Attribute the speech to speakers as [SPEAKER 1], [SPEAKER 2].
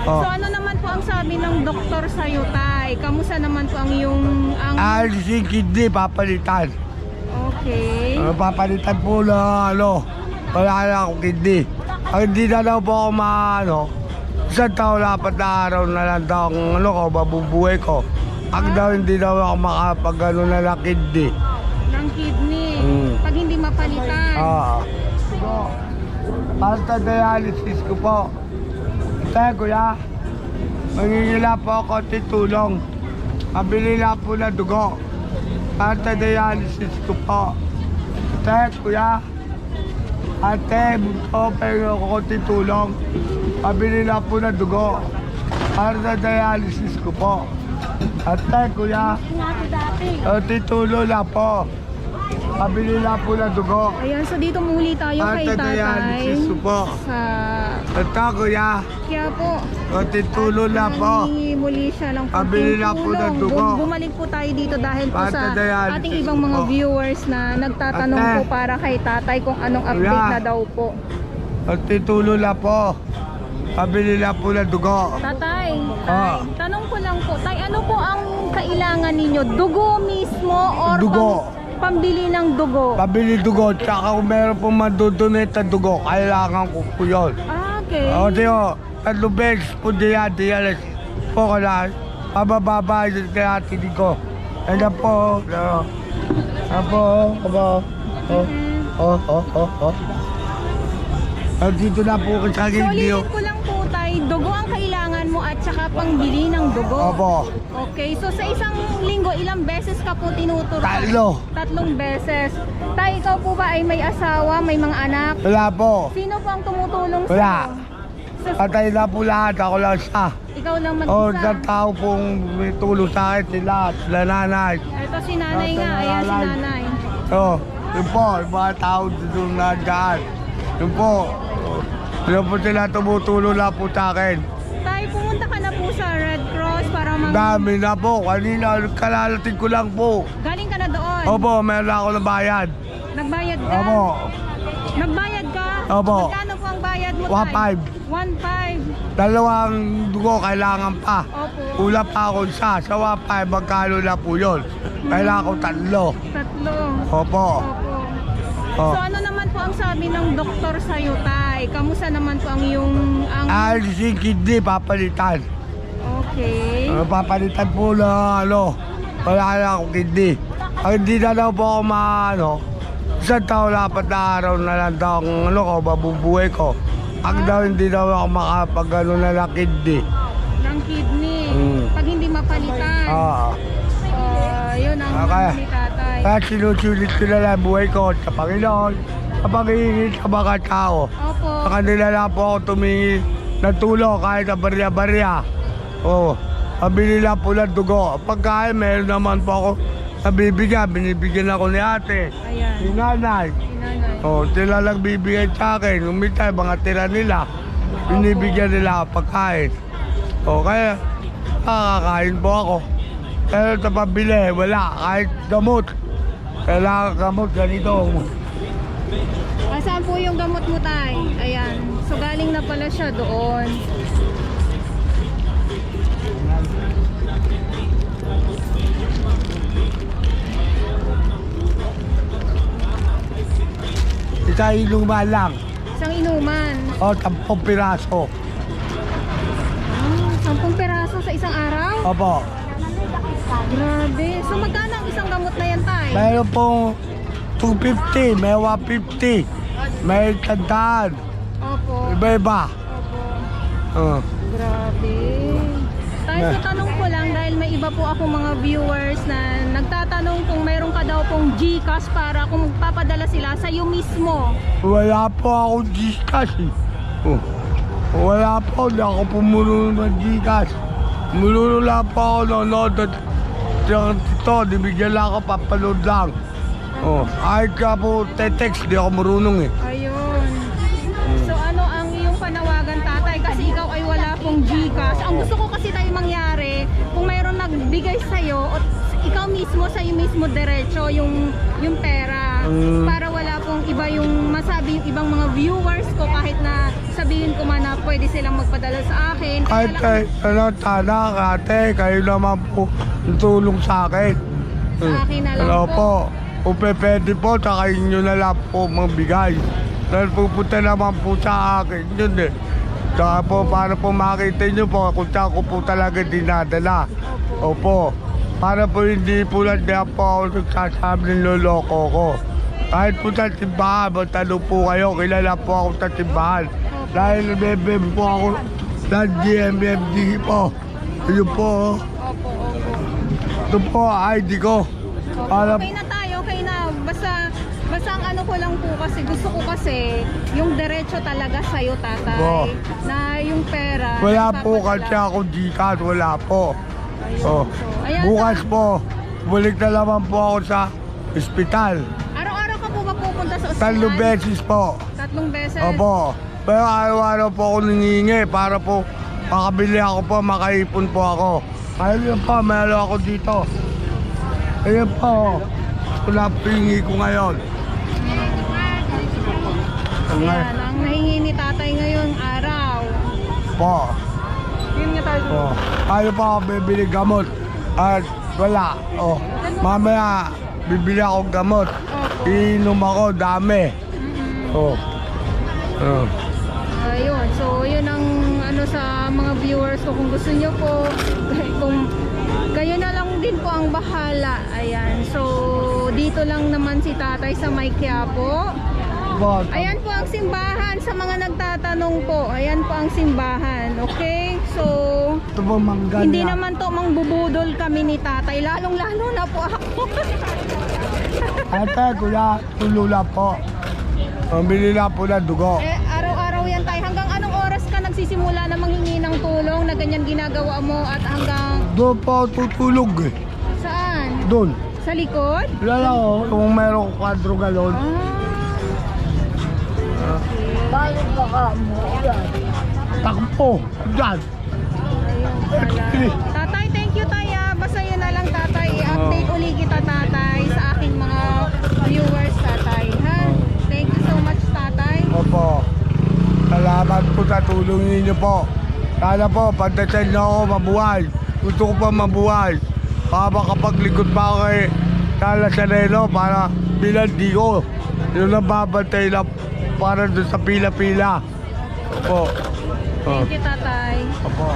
[SPEAKER 1] So ano naman po ang sabi ng doktor sa'yo, tay? Kamusta naman po ang iyong...
[SPEAKER 2] Alisin kidney, papalitan.
[SPEAKER 1] Okay.
[SPEAKER 2] Papalitan po na wala na akong kidney. Ang hindi na daw po ako isang taon, 4 na araw na lang daw ang mabubuhay ko. Ang daw hindi daw ako makapag na ng kidney.
[SPEAKER 1] Ng kidney. Pag hindi mapalitan.
[SPEAKER 2] Basta dialysis ko po. Kaya kuya, mangingila po ako titulong. Mabili lang po na dugo. Basta dialysis ko po. Kaya kuya, ate, pero ako titulong. Mabili lang po na dugo. Basta dialysis ko po. Ate, kuya, titulo lang po. Pabili lang po na dugo.
[SPEAKER 1] Ayan, so dito muli tayo kay tatay.
[SPEAKER 2] Dialysis ko po. Ito, kuya.
[SPEAKER 1] Kaya po,
[SPEAKER 2] Titulo lang po.
[SPEAKER 1] nangingi muli siya ng
[SPEAKER 2] Pabili lang po ng dugo.
[SPEAKER 1] Bumalik po tayo dito dahil po
[SPEAKER 2] Basta
[SPEAKER 1] sa
[SPEAKER 2] dialysis
[SPEAKER 1] ating ibang mga
[SPEAKER 2] po.
[SPEAKER 1] viewers na nagtatanong
[SPEAKER 2] Ate.
[SPEAKER 1] po para kay tatay kung anong update
[SPEAKER 2] Kuya.
[SPEAKER 1] na daw po.
[SPEAKER 2] Titulo lang po. Pabili lang po na dugo.
[SPEAKER 1] Tatay,
[SPEAKER 2] Ah.
[SPEAKER 1] tanong ko lang po, tay, ano po ang kailangan ninyo? Dugo mismo or
[SPEAKER 2] Dugo.
[SPEAKER 1] pambili ng dugo?
[SPEAKER 2] Pabili dugo. Tsaka kung meron pong madudunit na dugo, kailangan ko po yun.
[SPEAKER 1] Okay.
[SPEAKER 2] O, tiyo, 3 beses po dialysis po ko lang. Pabababa yun kaya tinig ko. Ayan po. Ayan po. Dito na po sa
[SPEAKER 1] So,
[SPEAKER 2] gilyo.
[SPEAKER 1] ulitin ko lang po tay, dugo ang kailangan mo at saka pangbili ng dugo.
[SPEAKER 2] Opo.
[SPEAKER 1] Okay, so sa isang linggo, ilang beses ka po tinuturo?
[SPEAKER 2] 3.
[SPEAKER 1] 3 beses. Tay, ikaw po ba ay may asawa, may mga anak?
[SPEAKER 2] Wala po.
[SPEAKER 1] Sino po ang tumutulong
[SPEAKER 2] Wala.
[SPEAKER 1] sa'yo?
[SPEAKER 2] Patay na po lahat. Ako lang siya.
[SPEAKER 1] Ikaw lang
[SPEAKER 2] O,
[SPEAKER 1] mag-isa.
[SPEAKER 2] sa tao pong may tulong sa akin sila. Sila nanay.
[SPEAKER 1] Ito si nanay nga, ayan si nanay.
[SPEAKER 2] O, yun po. Yung mga tao dito na dyan. Yun po. Yun po sila tumutulong na po sa akin.
[SPEAKER 1] Tay, pumunta ka na po sa Red Cross para
[SPEAKER 2] Dami na po. Kanina, kalalating ko lang po.
[SPEAKER 1] Galing ka na doon.
[SPEAKER 2] Opo, meron ako na bayad.
[SPEAKER 1] Nagbayad ka?
[SPEAKER 2] Opo.
[SPEAKER 1] Nagbayad ka?
[SPEAKER 2] Opo.
[SPEAKER 1] Magkano po ang bayad mo,
[SPEAKER 2] 1.5.
[SPEAKER 1] 1.5.
[SPEAKER 2] Dalawang dugo kailangan pa.
[SPEAKER 1] Opo.
[SPEAKER 2] Kulang pa ako isa. Sa 1.5, magkano na po yun? Kailangan ko 3.
[SPEAKER 1] 3.
[SPEAKER 2] Opo.
[SPEAKER 1] Opo.
[SPEAKER 2] Oh.
[SPEAKER 1] So ano naman po ang sabi ng doktor sa'yo, tay? Kamusta naman po ang iyong...
[SPEAKER 2] Alisin kidney, papalitan.
[SPEAKER 1] Okay.
[SPEAKER 2] Papalitan po na wala na akong kidney. Ang hindi na daw po ako isang taon, 4 na araw na lang daw ang mabubuhay ko. Ang daw hindi daw ako makapag na ng kidney.
[SPEAKER 1] Ng kidney. Pag hindi mapalitan. Yun ang
[SPEAKER 2] Okay.
[SPEAKER 1] ni tatay.
[SPEAKER 2] Kaya sinusulit ko na lang buhay ko sa Panginoon, sa pag-iingit sa mga tao.
[SPEAKER 1] Opo.
[SPEAKER 2] Sa kanila lang po ako tumingi ng tulong kahit na barya-barya. Pabili lang po ng dugo. Pagkain, meron naman po ako nabibigyan. Binibigyan ako ni ate,
[SPEAKER 1] Ayan.
[SPEAKER 2] ni nanay.
[SPEAKER 1] Si nanay.
[SPEAKER 2] Sila lang bibigyan sa akin. Umitay, mga tira nila. Binibigyan nila ako pagkain. Kaya nakakain po ako. Pero sa pabili, wala. Kahit gamot. Kailangan gamot ganito.
[SPEAKER 1] Saan po yung gamot mo, tay? Ayan. So galing na pala siya doon.
[SPEAKER 2] Isa inuman lang.
[SPEAKER 1] Isang inuman.
[SPEAKER 2] 10 piraso.
[SPEAKER 1] 10 peraso sa isang araw?
[SPEAKER 2] Opo.
[SPEAKER 1] Grabe. So magkano ang isang gamot na yan, tay?
[SPEAKER 2] Mayroon pong 250, may 150, may 100.
[SPEAKER 1] Opo.
[SPEAKER 2] Iba-iba.
[SPEAKER 1] Opo. Grabe. Tayo sa tanong ko lang dahil may iba po ako mga viewers na nagtatanong kung mayroon ka daw pong GCash para kung magpapadala sila sa iyo mismo.
[SPEAKER 2] Wala po akong Gcash eh. Wala po, hindi ako pumulong ng Gcash. Mululong lang po ako nanonood at ito, dibigyan lang ako, papaload lang. Kahit ka po text, di ako marunong eh.
[SPEAKER 1] Ayun. So ano ang iyong panawagan, tatay? Kasi ikaw ay wala pong GCash. Ang gusto ko kasi tayo mangyari, kung mayroon nagbigay sa'yo, o ikaw mismo, sa'yo mismo diretso yung pera. para wala pong iba yung masabi yung ibang mga viewers ko kahit na sabihin ko man na pwede silang magpadala sa akin. Kaya
[SPEAKER 2] Ate, sana, ate, kayo naman po yung tulong sa akin.
[SPEAKER 1] Sa akin na lang
[SPEAKER 2] Hello
[SPEAKER 1] po.
[SPEAKER 2] po. Kung pwede po, tsaka inyo na lang po magbigay. Dahil pupunta naman po sa akin yun eh. Tsaka po, para po makita nyo po kung saan ko po talaga dinadala. Opo. Para po hindi po lang diyan po ako nagsasabi ng loloko ko. Kahit po sa timbahan, magtanong po kayo, kilala po ako sa timbahan. Dahil nabibim po ako sa GMFD po. Yun po.
[SPEAKER 1] Opo.
[SPEAKER 2] Ito po, ID ko. Para
[SPEAKER 1] Okay na tayo, okay na. Basta ang ano ko lang po kasi, gusto ko kasi yung diretso talaga sa'yo, tatay.
[SPEAKER 2] Oo.
[SPEAKER 1] Na yung pera.
[SPEAKER 2] wala po
[SPEAKER 1] ipapadala.
[SPEAKER 2] kasi ako Gcash, wala po.
[SPEAKER 1] Ayun.
[SPEAKER 2] Oh.
[SPEAKER 1] So, ayan,
[SPEAKER 2] Bukas po, balik na naman po ako sa ospital.
[SPEAKER 1] Araw-araw ka po ba pupunta sa ospital?
[SPEAKER 2] 3 beses po.
[SPEAKER 1] 3 beses?
[SPEAKER 2] Opo. Pero araw-araw po ako nangingi para po makabili ako po, makaipon po ako. Ayun po, mayroon ako dito. Ayun po. Wala po hingi ko ngayon.
[SPEAKER 1] Ayan, ang nahingi ni tatay ngayong araw.
[SPEAKER 2] Po.
[SPEAKER 1] Yun nga tayo.
[SPEAKER 2] Po. Ayaw po ako bibili gamot. At wala. Oh. Mamaya, bibili ako gamot.
[SPEAKER 1] Opo.
[SPEAKER 2] Iinom ako, dami. Oh. Oh.
[SPEAKER 1] Ayun, so yun ang ano sa mga viewers ko, kung gusto nyo po, kung kayo na lang din po ang bahala. Ayan, so dito lang naman si tatay sa May Quiapo.
[SPEAKER 2] But,
[SPEAKER 1] Ayan po ang simbahan sa mga nagtatanong po. Ayan po ang simbahan, okay? So
[SPEAKER 2] ito po mangga
[SPEAKER 1] hindi
[SPEAKER 2] niya.
[SPEAKER 1] naman to mangbubudol kami ni tatay, lalong-lalo na po ako.
[SPEAKER 2] Ate, kuya, tulula po. Pambili na po ng dugo.
[SPEAKER 1] Eh, araw-araw yan tayo. Hanggang anong oras ka nagsisimula na manghingi ng tulong na ganyan ginagawa mo at hanggang
[SPEAKER 2] Doon po ako tutulog eh.
[SPEAKER 1] saan?
[SPEAKER 2] Doon.
[SPEAKER 1] Sa likod?
[SPEAKER 2] Wala lang ako, kung mayroong kwadro galon.
[SPEAKER 1] Balik ba ka mo?
[SPEAKER 2] Takpo, dyan.
[SPEAKER 1] Ayun pala. Tatay, thank you tay. Basta yun na lang tatay. I-update uli kita tatay sa aking mga viewers tatay. Ha? Thank you so much tatay.
[SPEAKER 2] Opo. Salamat po sa tulong ninyo po. Sana po, pagdating na ako mabuhay. Gusto ko pa mabuhay. Para makapaglikod pa ako kay Tala Sanelo para bilang di ko. Yun ang babantay na para doon sa pila-pila. Opo. Oh.
[SPEAKER 1] Thank you tatay.
[SPEAKER 2] Opo.